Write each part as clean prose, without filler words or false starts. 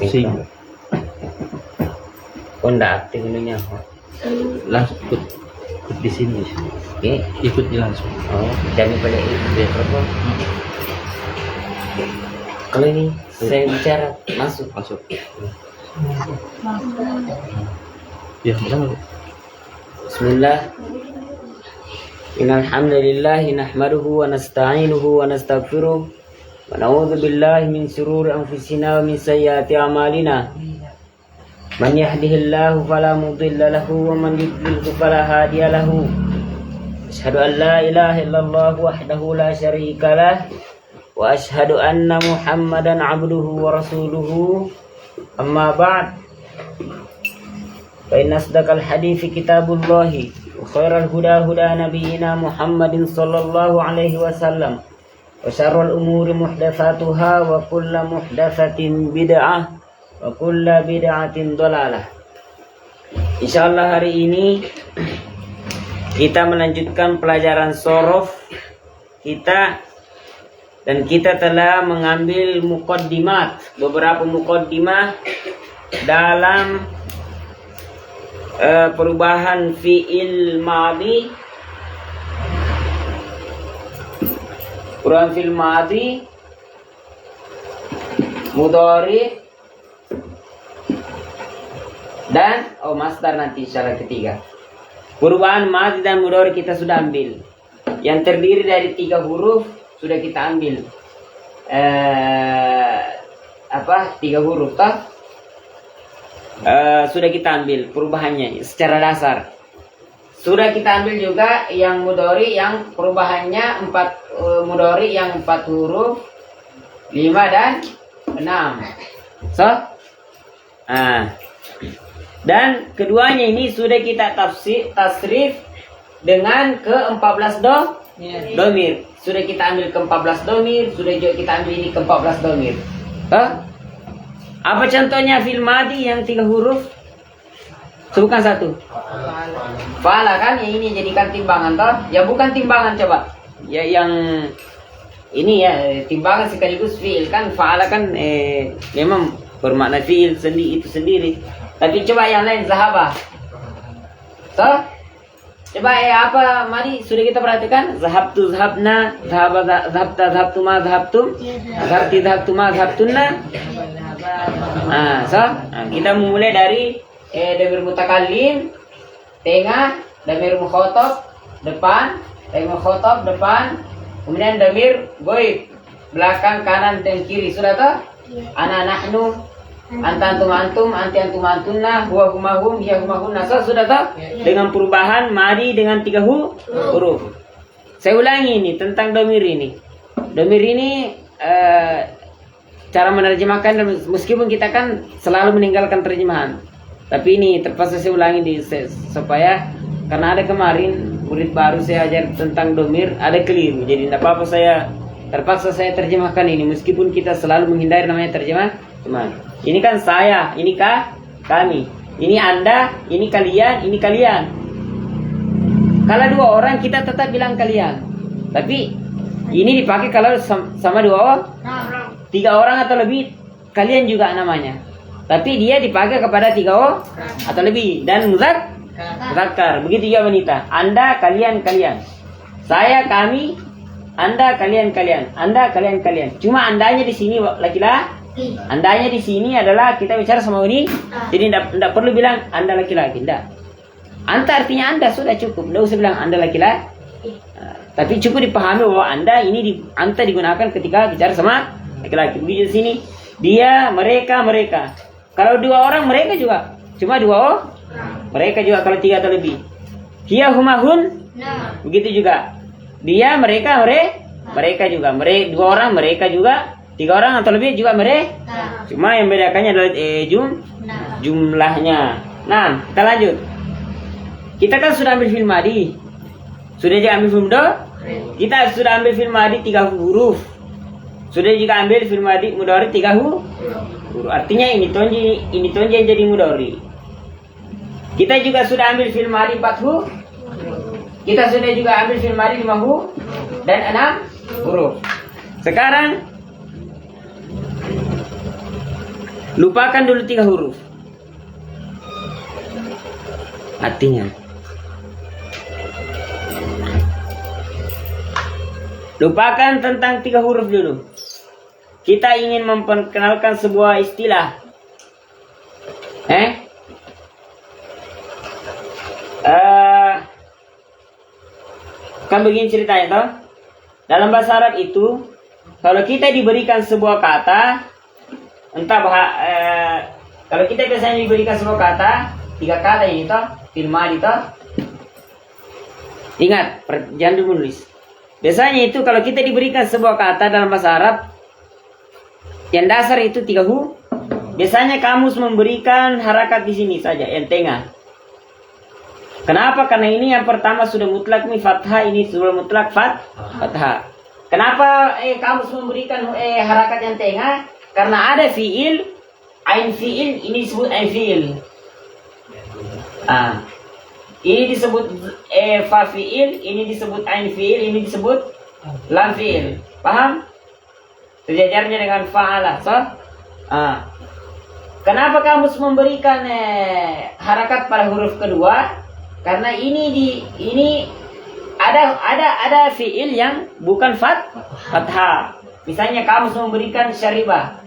Sing. Oh, enggak aktif ininya. Langsung ikut di sini. Oke. Ikut dia langsung. Oh, jadi pada itu telepon. Kalau ini saya bicara masuk. Ya, benar. Bismillah. Innal hamdalillah nahmaduhu wa nasta'inuhu wa nastaghfiruh wa na'udzu billahi min shururi anfusina wa min sayyiati a'malina. Man yahdihillahu fala mudilla lahu wa man yudlilhu fala hadiya lahu. Asyhadu an la ilaha illallah wahdahu la syarika lah wa asyhadu anna Muhammadan 'abduhu wa rasuluhu. Amma ba'd. Fa inna asdaqal hadithi kitabullahi wa khairal huda huda nabiyyina Muhammadin sallallahu alaihi wasallam wa syarrul umuri muhdatsatuha wa kullu muhdatsatin bid'ah wa kullu bid'atin dhalalah. Insyaallah hari ini kita melanjutkan pelajaran shorof kita dan kita telah mengambil muqaddimat, beberapa muqaddimah dalam perubahan fi'il madhi, mudhari dan masdar nanti secara ketiga. Perubahan madhi dan mudhari kita sudah ambil. Yang terdiri dari 3 huruf sudah kita ambil. 3 huruf toh? Sudah kita ambil perubahannya secara dasar. Sudah kita ambil juga yang mudhari yang perubahannya 4 mudhari yang 4 huruf, 5 dan 6. Dan keduanya ini sudah kita tasrif dengan ke-14 domir. Sudah kita ambil ke-14 domir, sudah juga kita ambil ini ke-14 domir. Apa contohnya fil madhi yang 3 huruf? Sebutkan satu. Fa'ala kan, yang ini jadikan timbangan toh? Ya bukan timbangan coba. Ya yang ini ya timbangan sekaligus fi'il kan. Fa'ala kan memang bermakna fi'il itu sendiri. Tapi coba yang lain zahaba. Toh? Coba apa mari sudah kita perhatikan zahabtu zahabna, zahaba zahabta zahabtuma zahabtum, zahabti zahabtuma zahabtunna. Kita memulai dari damir mutakallim tengah, damir mukhatab depan, kemudian damir ghaib belakang, kanan dan kiri. Sudah toh? Ana nahnu, anta antum anti antum antunna, huwa huma hum, hiya huma hunna. Sudah toh? Dengan perubahan madhi dengan 3 huruf. Saya ulangi ini tentang damir ini. Damir ini cara menerjemahkan, meskipun kita kan selalu meninggalkan terjemahan, tapi ini terpaksa saya ulangi supaya karena ada kemarin murid baru saya ajar tentang domir ada keliru, jadi tidak apa-apa terpaksa saya terjemahkan ini meskipun kita selalu menghindari namanya terjemah. Ini kan saya, ini kami, ini anda, ini kalian, ini kalian. Kalau 2 orang kita tetap bilang kalian, tapi ini dipakai kalau sama 2 orang. 3 orang atau lebih kalian juga namanya, tapi dia dipakai kepada 3 orang atau lebih dan muzakkar. Begitu juga wanita, anda kalian, saya kami, anda kalian, anda kalian. Cuma andanya di sini laki-laki, andanya di sini adalah kita bicara sama ini, jadi tidak perlu bilang anda laki-laki, tidak. Anta artinya anda sudah cukup, tidak usah bilang anda laki-laki. Tapi cukup dipahami bahwa anda ini anta digunakan ketika bicara sama laki-laki. Begitu di sini dia, mereka. Kalau 2 orang mereka juga, cuma 2 orang mereka juga kalau 3 atau lebih. Hiya huma hun. Begitu juga. Dia, mereka juga. 2 orang mereka juga, 3 orang atau lebih juga mereka. Cuma yang bedakannya adalah jumlahnya. Nah, kita lanjut. Kita kan sudah ambil fil madhi. Sudah juga ambil fil mudhari. Kita sudah ambil fil madhi 3 huruf. Sudah juga ambil fil madhi mudhari 3 huruf. Artinya ini tonji jadi mudhari. Kita juga sudah ambil fil madhi 4 huruf. Kita sudah juga ambil fil madhi 5 huruf dan 6 huruf. Sekarang Lupakan dulu 3 huruf. Artinya, lupakan tentang 3 huruf dulu. Kita ingin memperkenalkan sebuah istilah. Kan begini ceritanya toh. Dalam bahasa Arab itu, kalau kita diberikan sebuah kata, kalau kita biasanya diberikan sebuah kata, 3 kata ini toh, fil madi toh. Ingat, jangan dulu nulis. Biasanya itu kalau kita diberikan sebuah kata dalam bahasa Arab, yang dasar itu 3 huruf. Biasanya kamus memberikan harakat di sini saja, yang tengah. Kenapa? Karena ini yang pertama sudah mutlak nih fathah, ini sudah mutlak fathah. Kenapa kamus memberikan harakat yang tengah? Karena ada fiil, ain fiil, ini disebut ain fiil. Ini disebut fa fiil, ini disebut ain fiil, ini disebut lam fiil. Paham? Sejajarnya dengan fa'ala. Kenapa kamus memberikan harakat pada huruf kedua? Karena ini ada fiil yang bukan fathah. Misalnya kamus memberikan syaribah.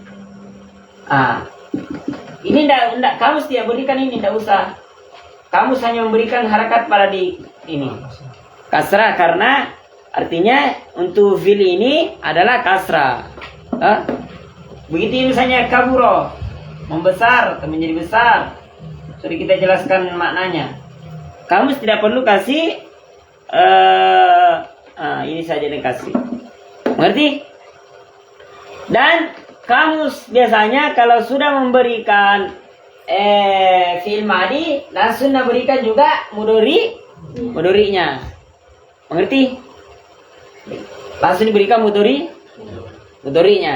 Ini enggak kamus tidak berikan ini, enggak usah. Kamus hanya memberikan harakat pada di ini. Kasrah karena artinya untuk fiil ini adalah kasrah. Begitu misalnya kaburo, membesar atau menjadi besar. Sudah kita jelaskan maknanya. Kamus tidak perlu kasih ini saja yang kasih. Mengerti? Dan kamus biasanya kalau sudah memberikan fi'il madi langsung berikan juga mudhari'nya. Mengerti? Langsung diberikan mudhari'nya.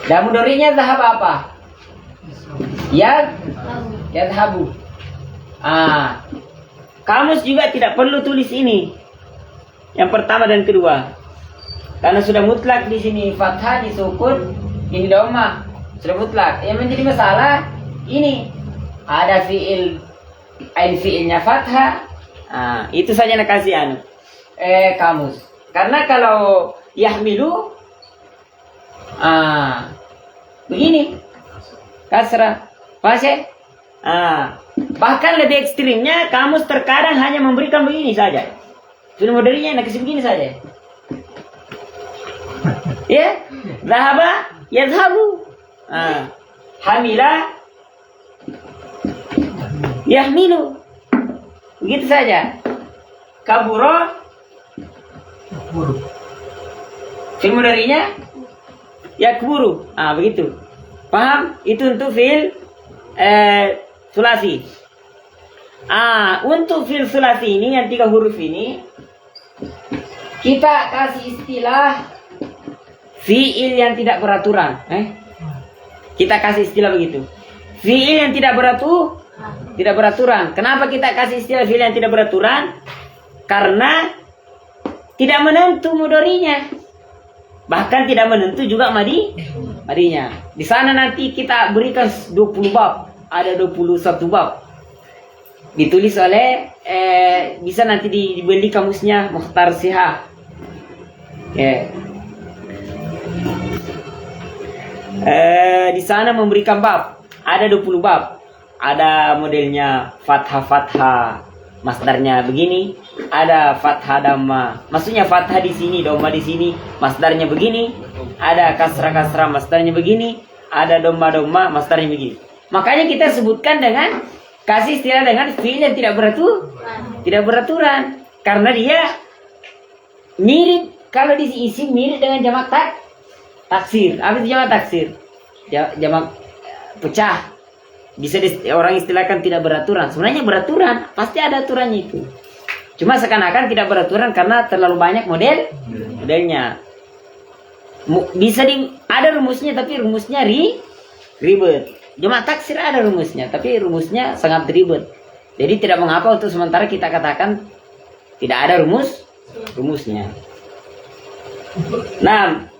Dan mudhari'nya zahab apa? Yadhabu. Kamus juga tidak perlu tulis ini. Yang pertama dan kedua. Karena sudah mutlak di sini fathah disukun, ini dhammah. Sudah mutlak. Yang menjadi masalah ini ada fiil, ain fiilnya fathah. Itu saja nak kasih kamus. Karena kalau yahmilu begini kasrah. Paham? Bahkan lebih ekstrimnya kamus terkadang hanya memberikan begini saja. Sudah modernnya nak kasih begini saja. Ya, zahaba yadhabu. Hamila yahmilu. Begitu saja. Kaburo fi'il mudhari'nya yakburu. Begitu. Paham? Itu untuk fi'il sulasi. Untuk fi'il sulasi ini yang 3 huruf ini kita kasih istilah fi'il yang tidak beraturan. Kita kasih istilah begitu. Fi'il yang tidak beraturan. Kenapa kita kasih istilah fi'il yang tidak beraturan? Karena tidak menentu mudhari'nya. Bahkan tidak menentu juga madinya. Di sana nanti kita berikan 20 bab. Ada 21 bab. Ditulis oleh bisa nanti dibeli kamusnya Mukhtar Sihah. Di sana memberikan bab. Ada 20 bab. Ada modelnya fathah, masdarnya begini. Ada fathah dhamma. Maksudnya fathah di sini, dhamma di sini, masdarnya begini. Ada kasrah, masdarnya begini. Ada dhamma, masdarnya begini. Makanya kita sebutkan dengan kasih istilah dengan fi'il yang tidak beraturan. Karena dia mirip, kalau diisi mirip dengan jamak taksir. Apa itu jamak taksir? Jamak pecah. Bisa orang istilahkan tidak beraturan. Sebenarnya beraturan, pasti ada aturannya itu. Cuma seakan-akan tidak beraturan karena terlalu banyak modelnya. Bisa ada rumusnya, tapi rumusnya ribet. Jamak taksir ada rumusnya, tapi rumusnya sangat ribet. Jadi tidak mengapa untuk sementara kita katakan tidak ada rumusnya. Nah,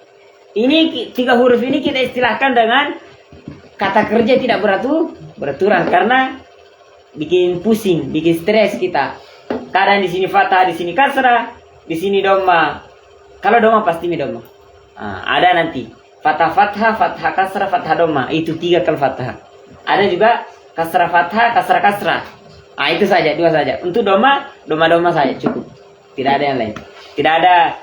Ini tiga huruf ini kita istilahkan dengan kata kerja tidak beraturan karena bikin pusing, bikin stres kita. Kadang di sini fathah, di sini kasrah, di sini dhamma. Kalau dhamma pasti mi dhamma. Ada nanti fathah fathah, fathah kasrah, fathah dhamma. Itu 3 kali fathah. Ada juga kasrah fathah, kasrah kasrah. Itu saja, 2 saja. Untuk dhamma, dhamma saja cukup. Tidak ada yang lain. Tidak ada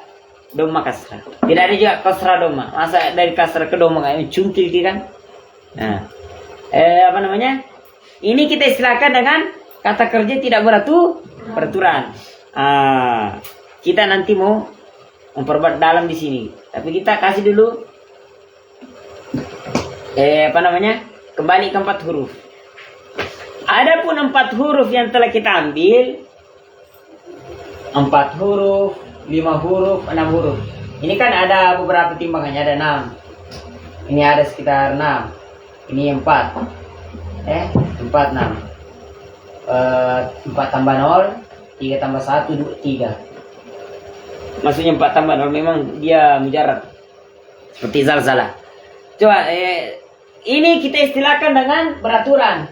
dhamma kasrah. Tidak ada juga kasrah dhamma. Masa dari kasrah ke dhamma kayak cungkil kan? Nah, apa namanya? Ini kita istilahkan dengan kata kerja tidak beraturan. Kita nanti mau memperbuat dalam di sini. Tapi kita kasih dulu apa namanya? Kembali ke 4 huruf. Adapun 4 huruf yang telah kita ambil, 4 huruf, 5 huruf, 6 huruf. Ini kan ada beberapa timbangannya, ada 6. Ini ada sekitar 6. Ini 4. 4, 6. 4 tambah 0, 3 tambah 1, 3. Maksudnya 4 tambah 0 memang dia mujarad. Seperti zalzalah. Coba ini kita istilahkan dengan beraturan.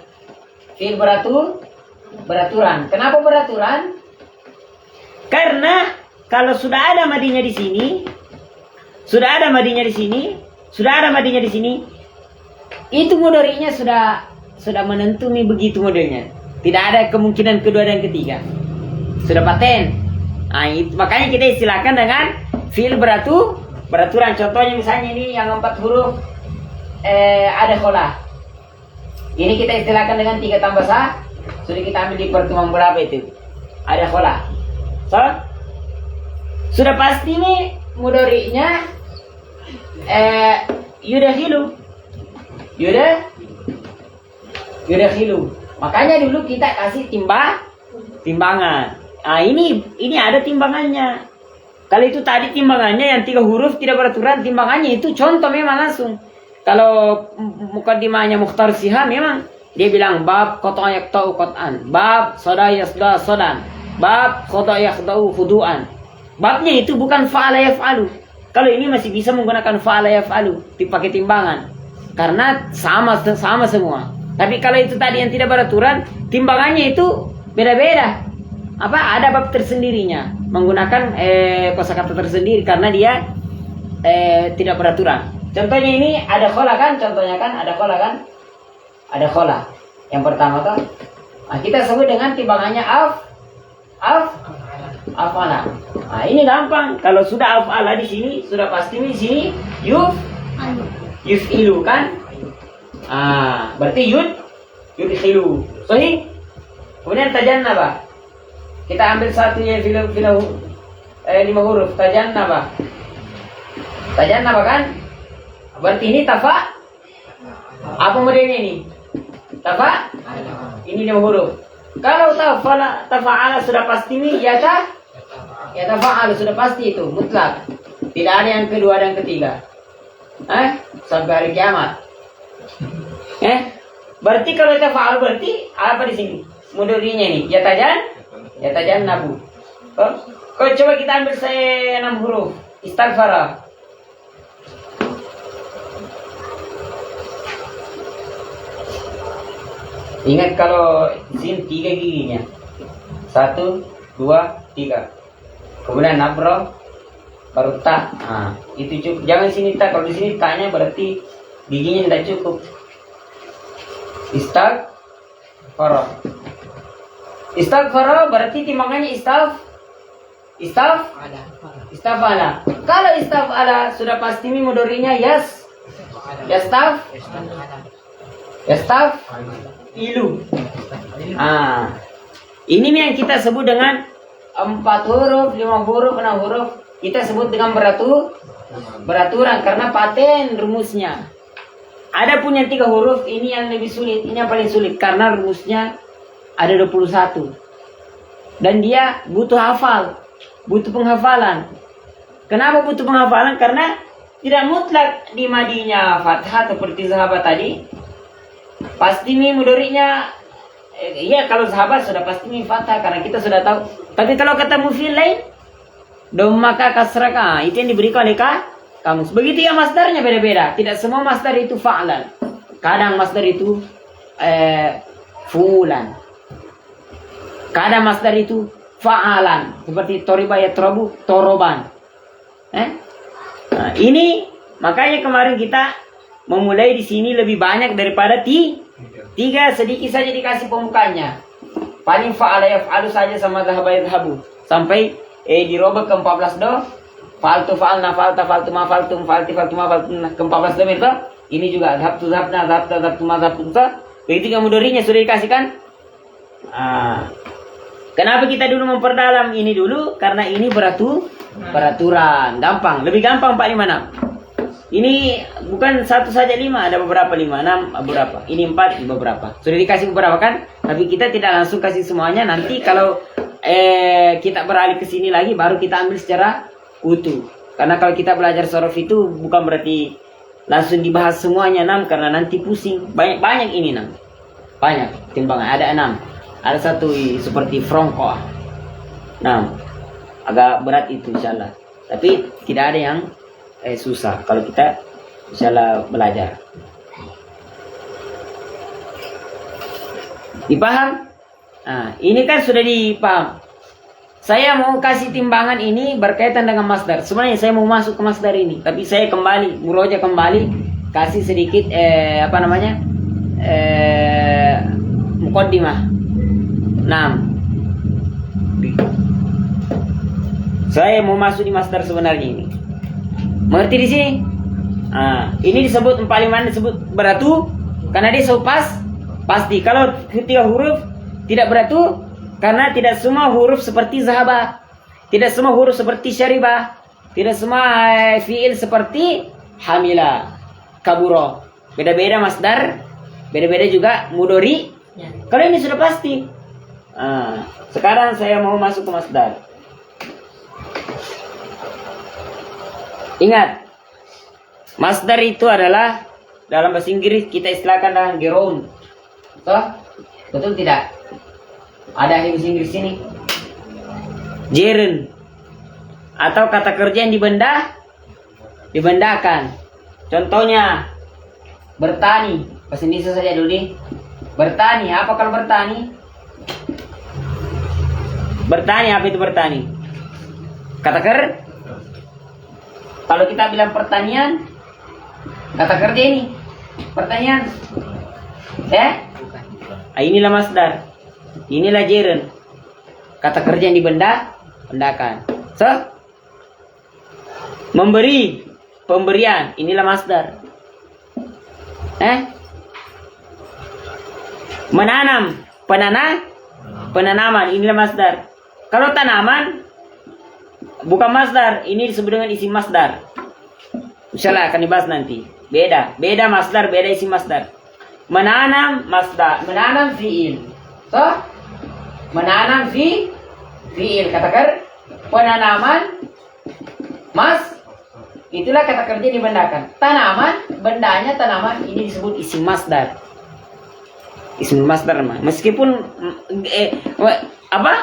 Fi'il beraturan. Kenapa beraturan? Karena kalau sudah ada madinya di sini, sudah ada madinya di sini, itu mudhari'nya sudah menentu nih, begitu modelnya. Tidak ada kemungkinan kedua dan ketiga. Sudah paten. Makanya kita istilahkan dengan fi'il beraturan. Contohnya misalnya ini yang 4 huruf ada kholah. Ini kita istilahkan dengan 3 tambah sa. Sudah kita ambil di pertemuan berapa itu? Ada kholah. So, sudah pasti nih mudhari'nya yudakhilu. Makanya dulu kita kasih timbangan. Ini ada timbangannya. Kalau itu tadi timbangannya yang 3 huruf tidak beraturan, timbangannya itu contoh memang langsung. Kalau mukaddimahnya Mukhtar Siha memang dia bilang bab qata yaqta'u qat'an, bab sada yasda sadan, bab khada yakhda'u khudu'an. Babnya itu bukan fa'ala yaf'alu. Kalau ini masih bisa menggunakan fa'ala yaf'alu dipakai timbangan karena sama semua. Tapi kalau itu tadi yang tidak beraturan, timbangannya itu beda-beda. Ada bab tersendirinya, menggunakan kosakata tersendiri karena dia tidak beraturan. Contohnya ini ada kholah kan? Contohnya kan ada kholah kan? Ada kholah. Yang pertama tuh, kita sebut dengan timbangannya af'ala. Ini gampang. Kalau sudah af'ala di sini, sudah pasti di sini yuf'ilu kan? Berarti yudkhilu. Sahih? Kemudian tajannaba. Kita ambil satunya filau 5 huruf. Tajannaba kan? Berarti ini tafa. Apa modelnya ini? Tafa. Ini 5 huruf. Kalau tafa'ala sudah pasti ini ya tafa'ala sudah pasti itu mutlak. Tidak ada yang kedua dan ketiga. Sampai hari kiamat. Berarti kalau tafa'al berarti apa di sini? Mudhari'nya ini ya tajannabu. Kau coba kita ambil saya 6 huruf. Istighfara. Ingat kalau di sini 3 giginya. 1, 2, 3. Kemudian nabro baru ta. Itu cukup. Jangan sini ta. Kalau di sini ta-nya berarti giginya tidak cukup. Istighfara berarti timbangannya istafala. Kalau istafala sudah pasti mudhari'nya ilu. Ini yang kita sebut dengan 4 huruf, 5 huruf, 6 huruf. Kita sebut dengan beraturan karena paten rumusnya. Adapun yang 3 huruf ini yang lebih sulit, ini yang paling sulit karena rumusnya ada 21. Dan dia butuh penghafalan. Kenapa butuh penghafalan? Karena tidak mutlak di madinya fathah seperti sahabat tadi. Pasti mudhari'nya kalau sahabat sudah pasti fathah karena kita sudah tahu. Tapi kalau kata muf'il lain, dhamma ka kasrah ka, itu yang diberikan oleh kamus. Begitu ya masdarnya beda-beda. Tidak semua masdar itu fa'lan. Kadang masdar itu fulan. Kadang masdar itu fa'alan. Seperti toriba yatrabu, toroban. Nah, ini makanya kemarin kita memulai di sini lebih banyak daripada tiga, sedikit saja dikasih pembukanya. Paling fa'ala yaf'alu saja sama dhahaba yadhhabu. Sampai dirobek ke 14 do. Faltu fa'alna falta faltu ma faltum falti faltu ma faltum ke 14 do itu. Ini juga dhabtu dhabna dhabta dhabtu ma dhabtum. Begitu yang mudorinya sudah dikasihkan. Kenapa kita dulu memperdalam ini dulu? Karena ini peraturan, gampang, lebih gampang 4, 5, 6. Ini bukan satu saja 5, ada beberapa 5, 6, beberapa. Ini 4, beberapa. Sudah dikasih beberapa kan? Tapi kita tidak langsung kasih semuanya. Nanti kalau kita beralih ke sini lagi, baru kita ambil secara utuh. Karena kalau kita belajar sorof itu bukan berarti langsung dibahas semuanya 6, karena nanti pusing. Banyak ini 6. Banyak timbangan, ada 6. Ada satu seperti Franco. 6. Agak berat itu insyaallah. Tapi tidak ada yang susah kalau kita insyaallah belajar. Dipaham? Nah, ini kan sudah dipaham. Saya mau kasih timbangan ini berkaitan dengan masdar. Sebenarnya saya mau masuk ke masdar ini, tapi saya kembali, muroja kembali, kasih sedikit muqaddimah. 6. Saya mau masuk di masdar sebenarnya ini. Mengerti di sini? Ini disebut 45 disebut beratu karena dia pasti. Kalau ketiga huruf tidak beratu karena tidak semua huruf seperti zahaba, tidak semua huruf seperti syaribah, tidak semua fiil seperti hamila, kaburo. Beda-beda masdar, beda-beda juga mudori. Kalau ini sudah pasti. Sekarang saya mau masuk ke masdar. Ingat, masdar itu adalah dalam bahasa Inggris kita istilahkan dengan geroun. Betul tidak? Ada ahli bahasa Inggris sini. Jeren. Atau kata kerja yang dibendakan. Contohnya bertani. Bahasa Indonesia saja dulu nih. Bertani, apa kalau bertani? Bertani, apa itu bertani? Kata kalau kita bilang pertanian, kata kerja ini pertanian. Inilah masdar. Inilah jeren. Kata kerja yang dibendakan. Memberi, pemberian. Inilah masdar. Menanam, penanaman. Inilah masdar. Kalau tanaman bukan masdar, ini disebut dengan isim masdar. Insyaallah akan dibahas nanti. Beda masdar, beda isim masdar. Menanam masdar, menanam fiil. Menanam fiil katakan penanaman itulah kata kerja dibendakan. Tanaman, bendanya tanaman, ini disebut isim masdar. Isim masdar meskipun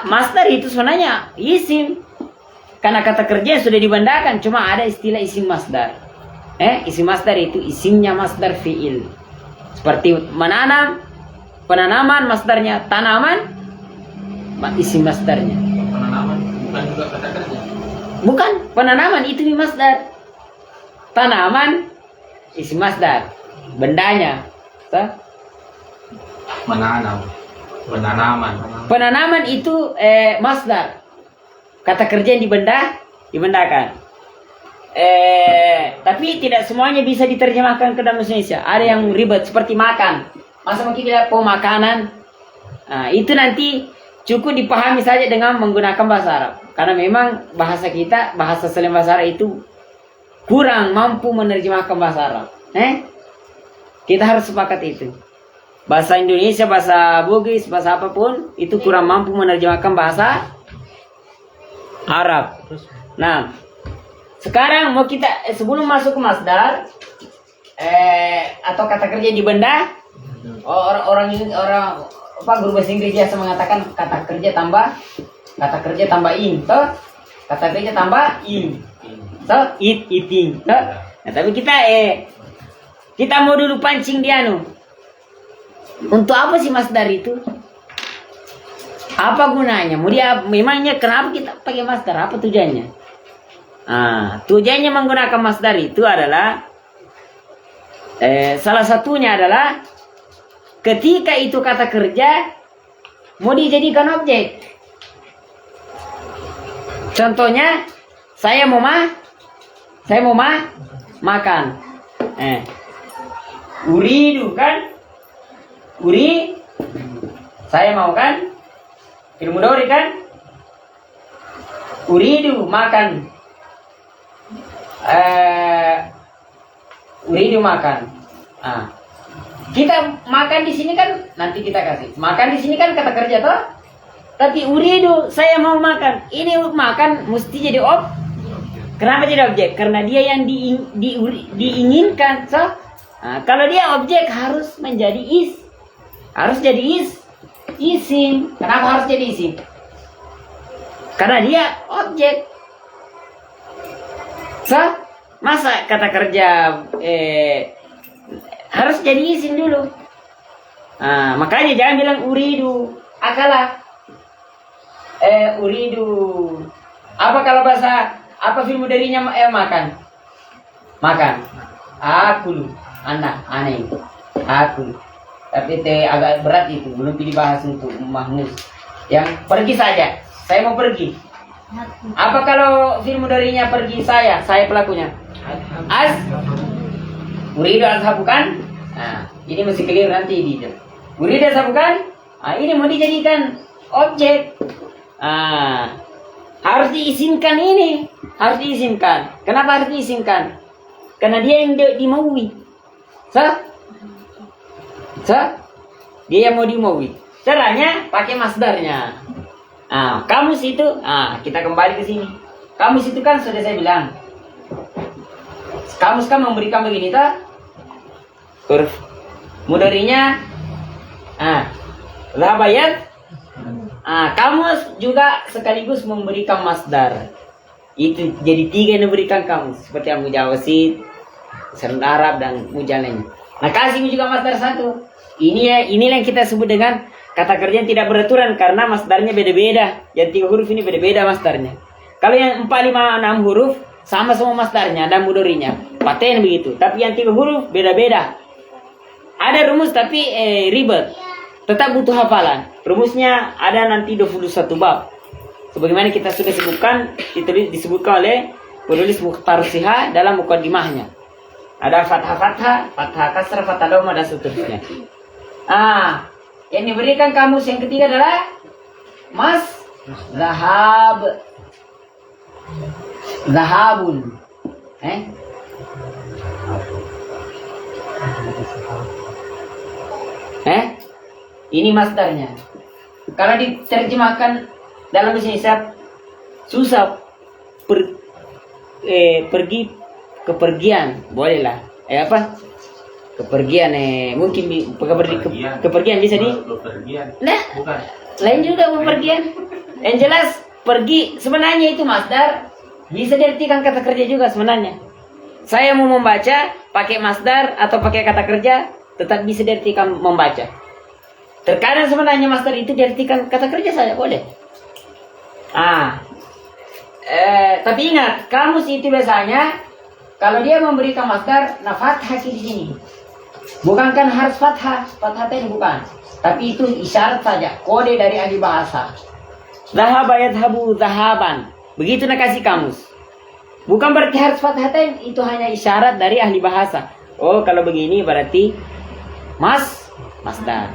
masdar itu sebenarnya isim. Karena kata kerja sudah dibendakan, cuma ada istilah isim masdar. Isim masdar itu isimnya masdar fiil. Seperti menanam, penanaman masdarnya, tanaman isim masdarnya. Penanaman bukan juga kata kerja. Bukan, penanaman itu masdar. Tanaman isim masdar. Bendanya. Penanaman itu masdar. Kata kerja yang dibendakan. Tapi tidak semuanya bisa diterjemahkan ke dalam bahasa Indonesia. Ada yang ribet seperti makan. Masa mungkin bilang pemakanan. Itu nanti cukup dipahami saja dengan menggunakan bahasa Arab. Karena memang bahasa kita, bahasa selain bahasa Arab itu kurang mampu menerjemahkan bahasa Arab. Kita harus sepakat itu. Bahasa Indonesia, bahasa Bugis, bahasa apapun itu kurang mampu menerjemahkan bahasa Arab. Nah, sekarang mau kita sebelum masuk ke masdar atau kata kerja dibenda, orang guru bahasa Inggris biasa mengatakan kata kerja tambah in, kata kerja tambah in. So, eating. So, nah, tapi kita mau dulu pancing dia Untuk apa sih masdar itu? Apa gunanya? Memangnya kenapa kita pakai masdar? Apa tujuannya? Tujuannya menggunakan masdar itu adalah salah satunya adalah ketika itu kata kerja mau dijadikan objek. Contohnya, saya mau makan. Uridu kan? Saya mau kan? Ilmu dori kan? Uridu makan. Uridu makan. Kita makan di sini kan nanti kita kasih. Makan di sini kan kata kerja toh? Tapi uridu saya mau makan. Ini makan mesti jadi Kenapa jadi objek? Karena dia yang diinginkan. So, kalau dia objek harus menjadi harus jadi isim. Kenapa harus jadi isim? Karena dia objek. So, masa kata kerja harus jadi isim dulu. Makanya jangan bilang uridu. Akalah. Uridu. Apa kalau bahasa apa film darinya makan? Makan. Akul. Aneh. Akul. Tapi agak berat itu, belum dibahas untuk Mahmud. Yang pergi saja, saya mau pergi. Apa kalau film darinya pergi saya pelakunya? Uridu azhabu kan? Ini masih clear nanti di Uridu azhabu kan? Ini mau dijadikan objek. Harus diizinkan ini, harus diizinkan. Kenapa harus diizinkan? Karena dia yang dimaui. Dia yang mau dimaui. Caranya pakai masdarnya. Kamus itu, kita kembali ke sini. Kamus itu kan sudah saya bilang. Kamus kan memberikan begini tak? Huruf mudhari'nya labayat. Kamus juga sekaligus memberikan masdar. Itu jadi 3 yang diberikan kamus seperti yang mujawasid, Sarun Arab dan mujalanya. Nah, kasih juga masdar 1. Inilah yang kita sebut dengan kata kerja yang tidak beraturan karena masdarnya beda-beda. Yang 3 huruf ini beda-beda masdarnya. Kalau yang 4, 5, 6 huruf sama semua masdarnya dan mudhari'nya. Paten begitu. Tapi yang 3 huruf beda-beda. Ada rumus tapi ribet. Tetap butuh hafalan. Rumusnya ada nanti 21 bab. Sebagaimana kita sudah sebutkan, disebutkan oleh penulis Mukhtar Siha dalam mukaddimahnya. Ada fathah kasrah, fathah dhamma dan seterusnya. Yang diberikan kamus yang ketiga adalah zahabun. Ini masdarnya. Kalau diterjemahkan dalam bahasa Indonesia susah. Pergi kepergian, bolehlah. Kepergian mungkin kepergian bisa di Bepergian. Nah, Bukan. lain juga bepergian. Yang jelas pergi sebenarnya itu masdar bisa diartikan kata kerja juga sebenarnya. Saya mau membaca pakai masdar atau pakai kata kerja tetap bisa diartikan membaca. Terkadang sebenarnya masdar itu diartikan kata kerja saja boleh. Tapi ingat, kamus itu biasanya kalau dia memberikan masdar, fathah di sini. Bukan kan harus fathah tadi bukan. Tapi itu isyarat saja, kode dari ahli bahasa. Zahaba yadhabu zahaban. Begitu nak kasih kamus. Bukan berarti harus fathah tadi, itu hanya isyarat dari ahli bahasa. Oh, kalau begini berarti masdar.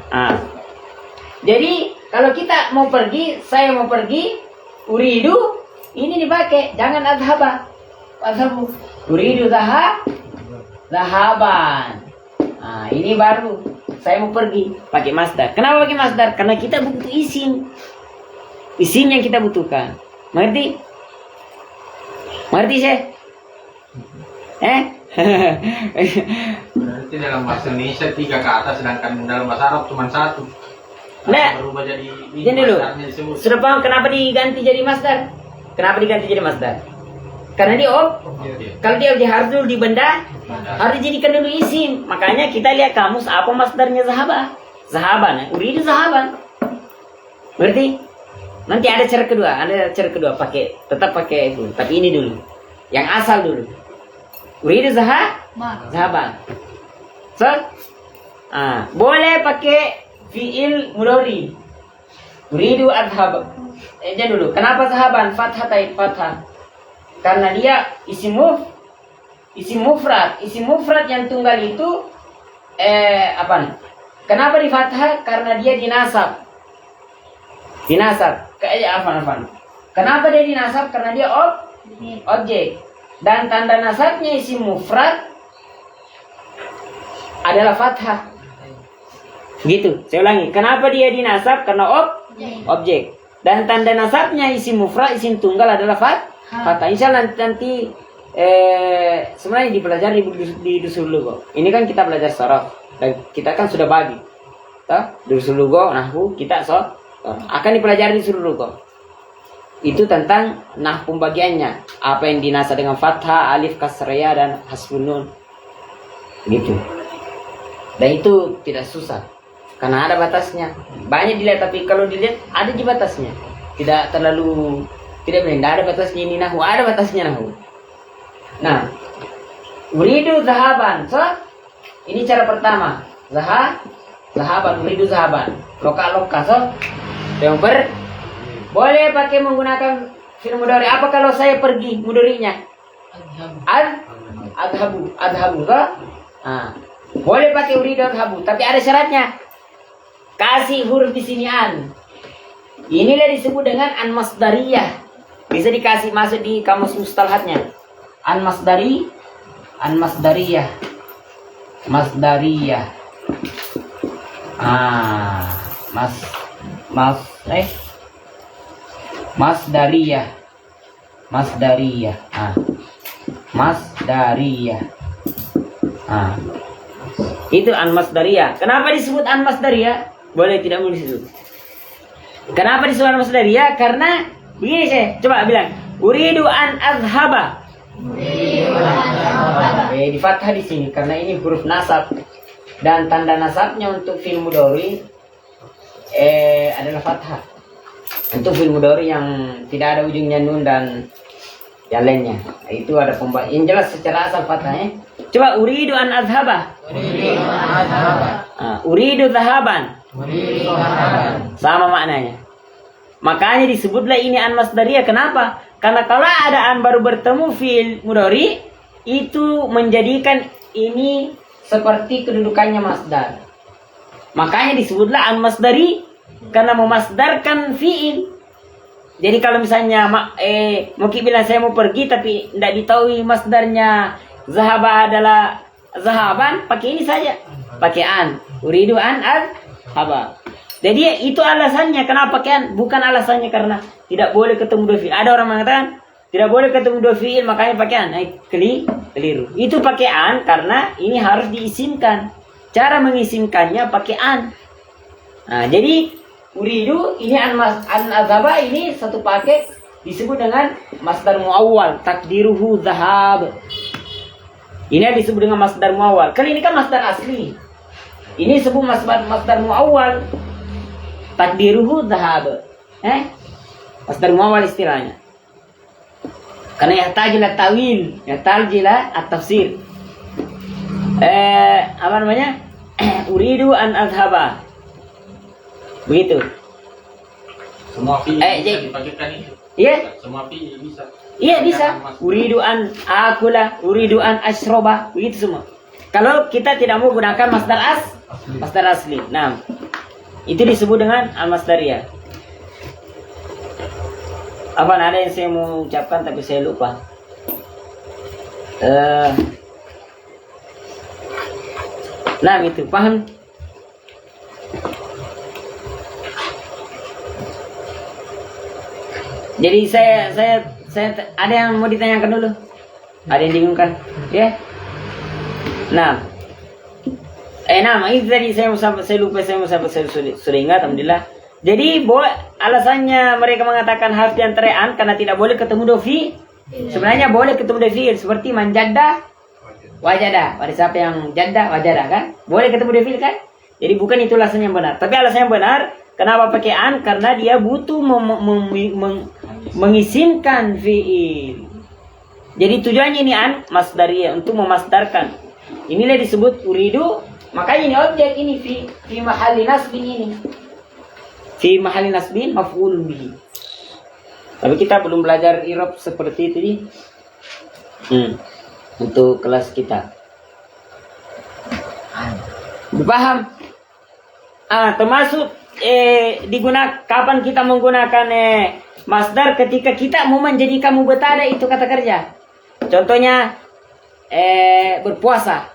Jadi kalau kita mau pergi, saya mau pergi, uridu ini dipakai, jangan adhabu. Uridu zahaban. Ini baru saya mau pergi pakai masdar. Kenapa pakai masdar? Karena kita butuh isim. Isim yang kita butuhkan. Mengerti saya? Berarti dalam bahasa Indonesia 3 ke atas, sedangkan dalam bahasa Arab cuma 1. Nah, berubah jadi dulu. masdarnya disebut. Sudah paham kenapa diganti jadi masdar? Kenapa diganti jadi masdar? Karena dia kalau dia harus dulu di benda, harus dijadikan dulu isim. Makanya kita lihat kamus apa masdarnya zahaba. Zahaban, uridu zahaban. Berarti nanti ada cara kedua, tetap pakai itu. Tapi ini dulu. Yang asal dulu. Uridu zahaban. So, boleh pakai fi'il mudhari. Uridu adhab. Jangan dulu. Kenapa zahaban? Fathah. Karena dia isim mufrad. Isim mufrad yang tunggal itu apa? Kenapa di fathah? Karena dia dinasab. Kayak apa? Kenapa dia dinasab? Karena dia objek. Dan tanda nasabnya isim mufrad adalah fathah. Gitu. Saya ulangi. Kenapa dia dinasab? Karena objek. Dan tanda nasabnya isim mufrad, isim tunggal adalah fathah. Insya Allah nanti sebenarnya dipelajari di Dusul Lugho. Ini kan kita belajar sorof. Dan kita kan sudah bagi. Dusul Lugho, nahwu, kita akan dipelajari di Dusul Lugho. Itu tentang nahwu pembagiannya. Apa yang dinasab dengan fathah, alif, kasriyah, dan hasbun nun. Gitu. Dan itu tidak susah. Karena ada batasnya. Banyak dilihat, tapi kalau dilihat ada di batasnya. Tidak ada batasnya ini nahwu, ada batasnya nahwu. Nah, uridu zahaban. So, ini cara pertama. Zahaban, uridu zahaban. Loka. So, yang boleh pakai menggunakan fi'il mudhari. Apa kalau saya pergi mudhari'nya? Adhabu. So, boleh pakai uridu adhabu, tapi ada syaratnya. Kasih huruf di sini an. Inilah disebut dengan an masdariyah. Bisa dikasih masuk di kamus mustalahatnya. An masdariyah. Masdariyah. Itu an masdariyah. Kenapa disebut an masdariyah? Boleh tidak boleh disebut. Kenapa disebut an masdariyah? Karena begini saya coba bilang, uridu an azhaba. Di fathah di sini karena ini huruf nasab dan tanda nasabnya untuk fi'il mudhari adalah fathah. Untuk fi'il mudhari yang tidak ada ujungnya nun dan yang lainnya. Itu ada pembagian jelas secara asal fathahnya. Coba uridu an azhaba. Uridu zahaban. Sama maknanya. Makanya disebutlah ini an masdariyah. Kenapa? Karena kalau ada an baru bertemu fi'il mudhari, itu menjadikan ini seperti kedudukannya masdar. Makanya disebutlah an masdari karena memasdarkan fi'il. Jadi kalau misalnya mungkin bilang saya mau pergi tapi tidak ditahui masdarnya zahaba adalah zahaban, pakai ini saja. Pakai an. Uridu an azhaba. Jadi itu alasannya kenapa pakai an, bukan alasannya karena tidak boleh ketemu dua fi'il. Ada orang mengatakan tidak boleh ketemu dua fi'il makanya pakai an. Keliru. Itu pakai an karena ini harus diisimkan. Cara mengisimkannya pakai an. Nah, jadi uridu ini an azhaba ini satu paket disebut dengan masdar muawwal, takdiruhu zahab. Ini disebut dengan masdar muawwal. Kali ini kan masdar asli. Ini disebut masdar muawwal. Takdiruhu zahab. Masdar muawwal istilahnya. Karena yahtajilah tawil, yahtajilah at-tafsir. Apa namanya? Uridu an azhaba. Begitu. Semua fi'il bisa jadi- dipakai itu. Iya? Semua fi'il bisa. Iya bisa. Uridu an akula, uridu an ashroba, begitu semua. Kalau kita tidak mau gunakan masdar asli. Nah, itu disebut dengan al-masdariyah. Apa ada yang saya mau ucapkan tapi saya lupa. Nah, itu paham? Jadi saya ada yang mau ditanyakan dulu? Ada yang bingungkan? Ya? Nah. Itu tadi saya sudah ingat, alhamdulillah. Jadi alasannya mereka mengatakan harus diantaraan karena tidak boleh ketemu Sebenarnya boleh ketemu dengan fiil seperti manjadda wajada. Pada siapa yang jadda wajada kan? Boleh ketemu dengan fiil kan? Jadi bukan itu alasan yang benar. Tapi alasan yang benar, kenapa pakai an? Karena dia butuh mengisimkan fiil. Jadi tujuannya ini an masdariyah untuk memasdarkan. Inilah disebut uridu. Makanya ini objek ini fi mahalli nasbin ini. Fi mahalli nasbin maf'ulun bihi. Tapi kita belum belajar i'rab seperti itu nih. Untuk kelas kita. Paham? Termasuk digunakan kapan kita menggunakan masdar ketika kita mau menjadikan mubtada itu kata kerja. Contohnya berpuasa.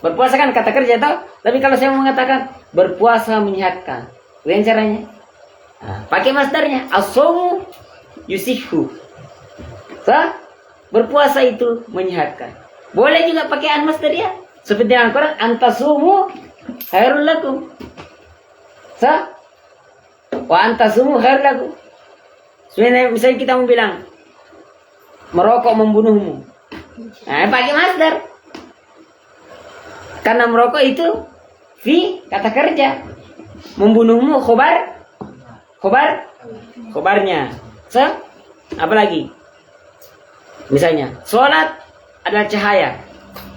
Berpuasa kan kata kerja toh? Tapi kalau saya mau mengatakan berpuasa menyehatkan. Bagaimana caranya? Pakai masdarnya as-shaumu yusihhu. Berpuasa itu menyehatkan. Boleh juga pakai an masdariyah. Seperti dalam Quran antasumu khairul lakum. Wa antasumu khairul lakum. Sebenarnya misalnya kita mau bilang merokok membunuhmu. Pakai masdar. Karena merokok itu fi kata kerja. Membunuhmu khobarnya. Apa lagi? Misalnya, sholat adalah cahaya.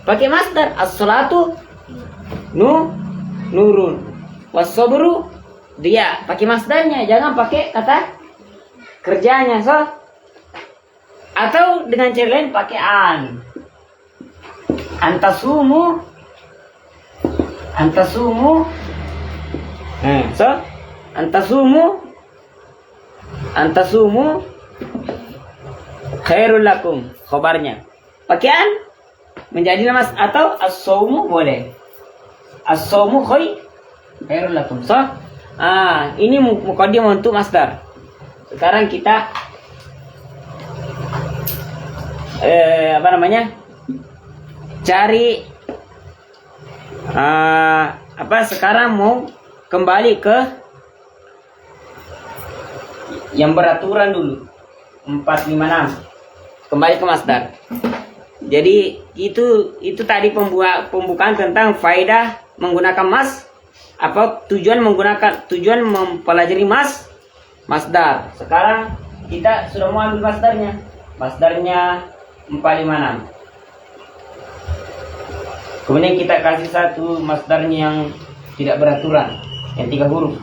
Pakai masdar, as-sholatu nurun. Was-sabru dia. Pakai masdarnya, jangan pakai kata kerjanya. Atau dengan cara lain pakai an. Antasumu antasumu khairul lakum khobarnya. Pakaian menjadi namas atau as-shaumu boleh. As-shaumu khairul lakum. Ini muqaddimah untuk masdar. Sekarang kita cari sekarang mau kembali ke yang beraturan dulu 456. Kembali ke masdar. Jadi itu tadi pembukaan tentang faedah menggunakan tujuan mempelajari masdar. Sekarang kita sudah mau ambil masdarnya. Masdarnya 456. Kemudian kita kasih satu masdarnya yang tidak beraturan, yang 3 huruf.